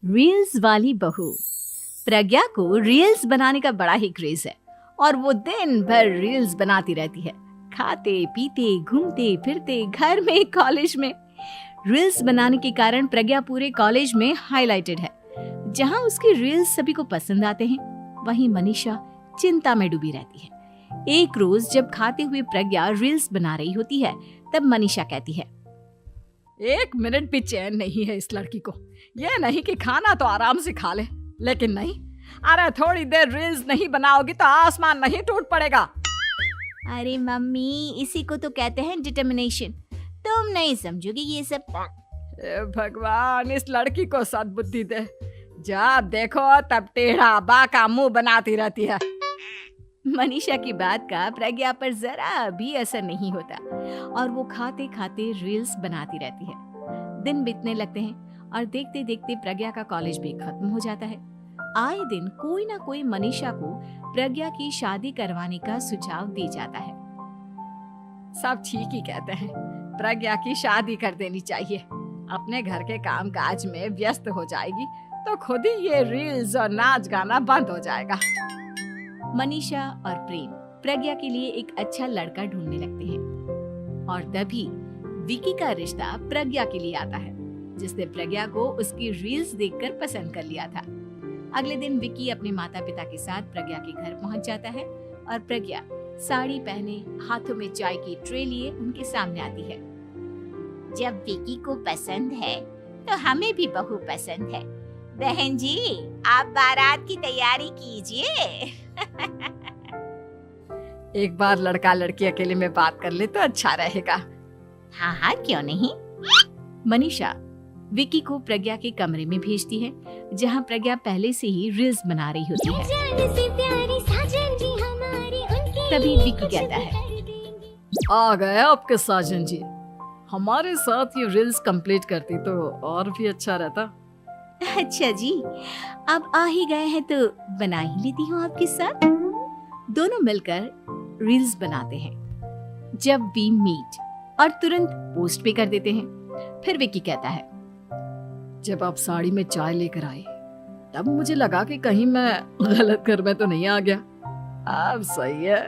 Reels वाली बहू। प्रज्ञा को रील्स बनाने का बड़ा ही क्रेज है और वो दिन भर रील्स बनाती रहती है। खाते पीते घूमते फिरते घर में कॉलेज में रील्स बनाने के कारण प्रज्ञा पूरे कॉलेज में हाईलाइटेड है। जहां उसकी रील्स सभी को पसंद आते हैं, वहीं मनीषा चिंता में डूबी रहती है। एक रोज जब खाते हुए प्रज्ञा रील्स बना रही होती है, तब मनीषा कहती है, 1 मिनट भी चैन नहीं है इस लड़की को। ये नहीं कि खाना तो आराम से खा ले, लेकिन नहीं, अरे थोड़ी देर रील्स नहीं बनाओगी तो आसमान नहीं टूट पड़ेगा। अरे मम्मी, इसी को तो कहते हैं डिटर्मिनेशन। तुम नहीं समझोगी ये सब। हे भगवान, इस लड़की को सद्बुद्धि दे। जब देखो तब टेढ़ा बाका मुंह बनाती रहती है। मनीषा की बात का प्रज्ञा पर जरा भी असर नहीं होता और वो खाते खाते रील्स बनाती रहती है। दिन बीतने लगते हैं और देखते देखते प्रज्ञा का कॉलेज भी खत्म हो जाता है। आए दिन कोई ना कोई मनीषा को प्रज्ञा की शादी करवाने का सुझाव दे जाता है। सब ठीक ही कहते हैं, प्रज्ञा की शादी कर देनी चाहिए। अपने घर के काम काज में व्यस्त हो जाएगी तो खुद ही ये रील्स और नाच गाना बंद हो जाएगा। मनीषा और प्रेम प्रज्ञा के लिए एक अच्छा लड़का ढूंढने लगते हैं और तभी विकी का रिश्ता प्रज्ञा के लिए आता है, जिसने प्रज्ञा को उसकी रील्स देखकर पसंद कर लिया था। अगले दिन विकी अपने माता पिता के साथ प्रज्ञा के घर पहुंच जाता है और प्रज्ञा साड़ी पहने हाथों में चाय की ट्रे लिए उनके सामने आती है। जब विकी को पसंद है तो हमें भी बहू पसंद है। बहन जी, आप बारात की तैयारी कीजिए। एक बार लड़का लड़की अकेले में बात कर ले तो अच्छा रहेगा। हाँ हाँ, क्यों नहीं। मनीषा विकी को प्रज्ञा के कमरे में भेजती है, जहां प्रज्ञा पहले से ही रील्स बना रही होती है। तभी विकी कहता है, आ गए आपके साजन जी। हमारे साथ ये रील्स कंप्लीट करती तो और भी अच्छा रहता। अच्छा जी, अब आ ही गए हैं तो बना ही लेती हूँ आपके साथ। दोनों मिलकर रील्स बनाते हैं। जब वी मीट और तुरंत पोस्ट भी कर देते हैं। फिर विकी कहता है, जब आप साड़ी में चाय लेकर आए तब मुझे लगा कि कहीं मैं गलत घर में तो नहीं आ गया। अब सही है।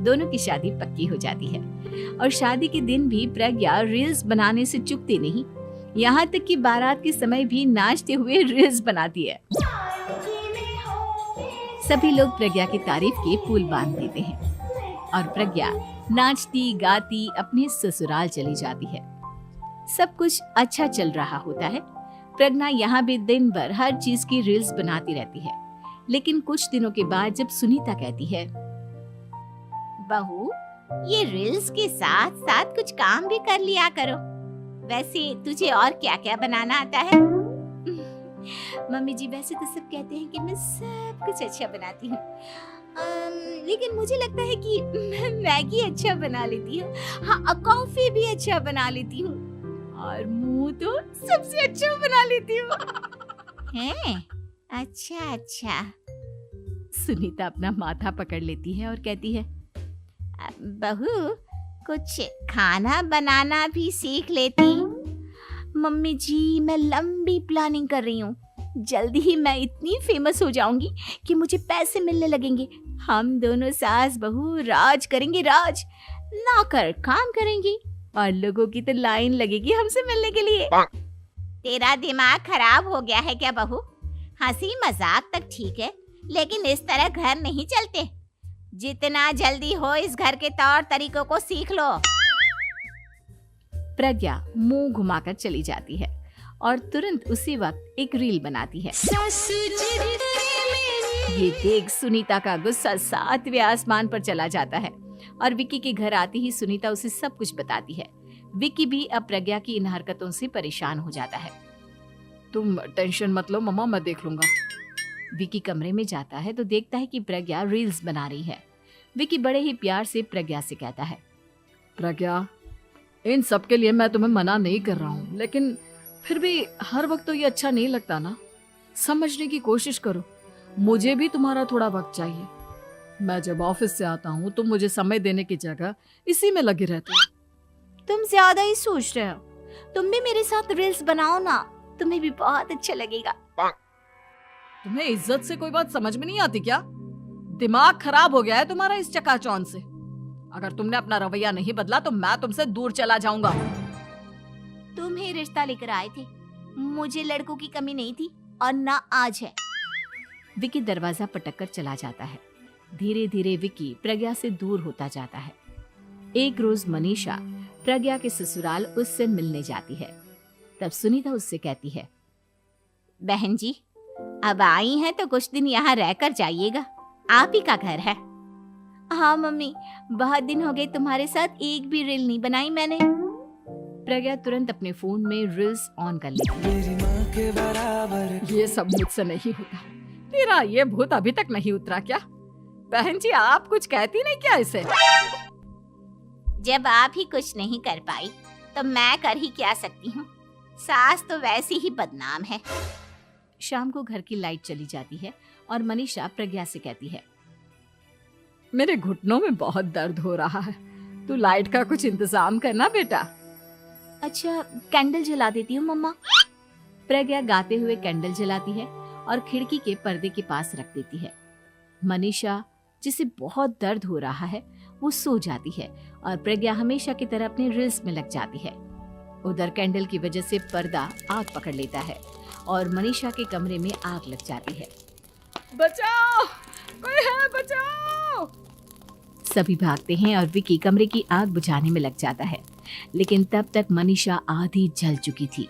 दोनों की शादी पक्की हो जाती है और शादी के दिन भी प्रज्ञा रील्स बनाने से चूकती नहीं। यहाँ तक कि बारात के समय भी नाचते हुए रील्स बनाती है। सभी लोग प्रज्ञा की तारीफ के पुल बांध देते हैं और प्रज्ञा नाचती गाती अपने ससुराल चली जाती है। सब कुछ अच्छा चल रहा होता है। प्रज्ञा यहाँ भी दिन भर हर चीज की रील्स बनाती रहती है। लेकिन कुछ दिनों के बाद जब सुनीता कहती है, बहू, ये रील्स के साथ साथ कुछ काम भी कर लिया करो। वैसे तुझे और क्या क्या बनाना आता है? मम्मी जी, वैसे तो सब कहते हैं कि मैं सब कुछ अच्छा बनाती हूँ, लेकिन मुझे लगता है कि मैं मैगी अच्छा बना लेती हूँ। हाँ, कॉफी भी अच्छा बना लेती हूँ और मुंह तो सबसे अच्छा बना लेती हूँ। हैं? अच्छा अच्छा। सुनीता अपना माथा पकड़ लेती है और कहती है, बहू, कुछ खाना बनाना भी सीख लेती। मम्मी जी, मैं लंबी प्लानिंग कर रही हूँ। जल्दी ही मैं इतनी फेमस हो जाऊंगी कि मुझे पैसे मिलने लगेंगे। हम दोनों सास बहू राज करेंगे, राज नौकर काम करेंगे और लोगों की तो लाइन लगेगी हमसे मिलने के लिए। तेरा दिमाग खराब हो गया है क्या बहू? हंसी मजाक तक ठीक है, लेकिन इस तरह घर नहीं चलते। जितना जल्दी हो इस घर के तौर तरीकों को सीख लो। प्रज्ञा मुंह घुमाकर चली जाती है और तुरंत उसी वक्त एक रील बनाती है। ये देख सुनीता का गुस्सा 7वें आसमान पर चला जाता है और विकी के घर आती ही सुनीता उसे सब कुछ बताती है। विकी भी अब प्रज्ञा की इन हरकतों से परेशान हो जाता है। तुम टेंशन मत लो मम्मा, मैं देख लूंगा। विकी कमरे में जाता है तो देखता है कि प्रज्ञा रील्स बना रही है। विकी बड़े ही प्यार से प्रज्ञा से कहता है, प्रज्ञा, इन सब के लिए मैं तुम्हें मना नहीं कर रहा हूँ, लेकिन फिर भी हर वक्त तो ये अच्छा नहीं लगता ना। समझने की कोशिश करो, मुझे भी तुम्हारा थोड़ा वक्त चाहिए। मैं जब ऑफिस से आता हूँ तो मुझे समय देने की जगह इसी में लगी रहती है। तुम ज्यादा ही सोच रहे हो। तुम भी मेरे साथ रील्स बनाओ ना, तुम्हें भी बहुत अच्छा लगेगा। तुम्हें इज्जत से कोई बात समझ में नहीं आती क्या? दिमाग खराब हो गया है तुम्हारा इस चकाचौंध से। अगर तुमने अपना रवैया नहीं बदला तो मैं तुमसे दूर चला जाऊंगा। तुम ही रिश्ता लेकर आए थे, मुझे लड़कों की कमी नहीं थी और ना आज है। विकी दरवाजा पटक कर चला जाता है। धीरे धीरे विकी प्रज्ञा से दूर होता जाता है। एक रोज मनीषा प्रज्ञा के ससुराल उससे मिलने जाती है। तब सुनीता उससे कहती है, बहन जी, अब आई हैं तो कुछ दिन यहाँ रहकर जाइएगा, आप ही का घर है। हाँ मम्मी, बहुत दिन हो गए तुम्हारे साथ एक भी रील नहीं बनाई मैंने। प्रज्ञा तुरंत अपने फोन में रील्स ऑन कर लेती है। ये सब मुझसे नहीं होता। तेरा ये भूत अभी तक नहीं उतरा क्या? बहन जी, आप कुछ कहती नहीं क्या इसे? जब आप ही कुछ नहीं कर पाई तो मैं कर ही क्या सकती हूँ। सास तो वैसी ही बदनाम है। शाम को घर की लाइट चली जाती है और मनीषा प्रज्ञा से कहती है, मेरे घुटनों में बहुत दर्द हो रहा है, तू लाइट का कुछ इंतजाम करना बेटा। अच्छा, कैंडल जला देती हूँ मम्मा। प्रज्ञा गाते हुए कैंडल जलाती है और खिड़की के पर्दे के पास रख देती है। मनीषा, जिसे बहुत दर्द हो रहा है, वो सो जाती है और प्रज्ञा हमेशा की तरह अपने रील्स में लग जाती है। उधर कैंडल की वजह से पर्दा आग पकड़ लेता है और मनीषा के कमरे में आग लग जाती है। बचाओ, कोई है, बचाओ। सभी भागते हैं और विकी कमरे की आग बुझाने में लग जाता है, लेकिन तब तक मनीषा आधी जल चुकी थी।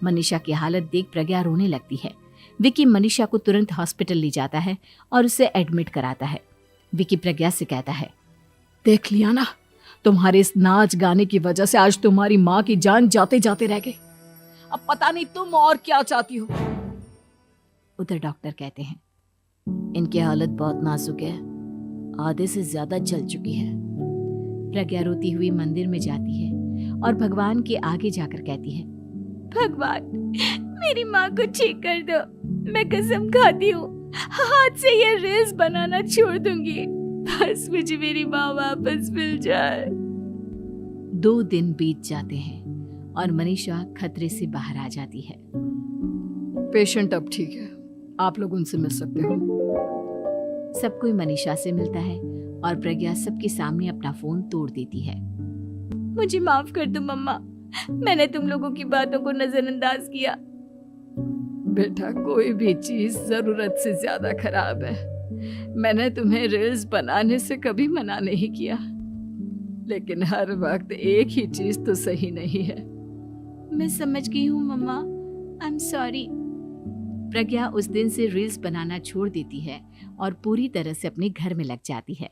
मनीषा की हालत देख प्रज्ञा रोने लगती है। विकी मनीषा को तुरंत हॉस्पिटल ले जाता है और उसे एडमिट कराता है। विकी प्रज्ञा से कहता है, देख लिया ना, तुम्हारे इस नाच गाने की वजह से आज तुम्हारी माँ की जान जाते जाते रह गई। अब पता नहीं तुम और क्या चाहती हो। उधर डॉक्टर कहते हैं, इनकी हालत बहुत नाजुक है, आधे से ज्यादा जल चुकी है। प्रज्ञा रोती हुई मंदिर में जाती है और भगवान के आगे जाकर कहती है, भगवान, मेरी माँ को ठीक कर दो। मैं कसम खाती हूँ, हाथ से ये रील्स बनाना छोड़ दूंगी। बस मुझे मेरी माँ वापस मिल जाए। 2 दिन बीत जाते हैं और मनीषा खतरे से बाहर आ जाती है। पेशेंट अब ठीक है, आप लोग उनसे मिल सकते हो। सब कोई मनीषा से मिलता है और प्रज्ञा सबके सामने अपना फोन तोड़ देती है। मुझे माफ कर दो मम्मा, मैंने तुम लोगों की बातों को नजरअंदाज किया। बेटा, कोई भी चीज जरूरत से ज्यादा खराब है। मैंने तुम्हें रील्स बनाने से कभी मना नहीं किया, लेकिन हर वक्त एक ही चीज तो सही नहीं है। मैं समझ गई हूँ मम्मा, आई एम सॉरी। प्रज्ञा उस दिन से रील्स बनाना छोड़ देती है और पूरी तरह से अपने घर में लग जाती है।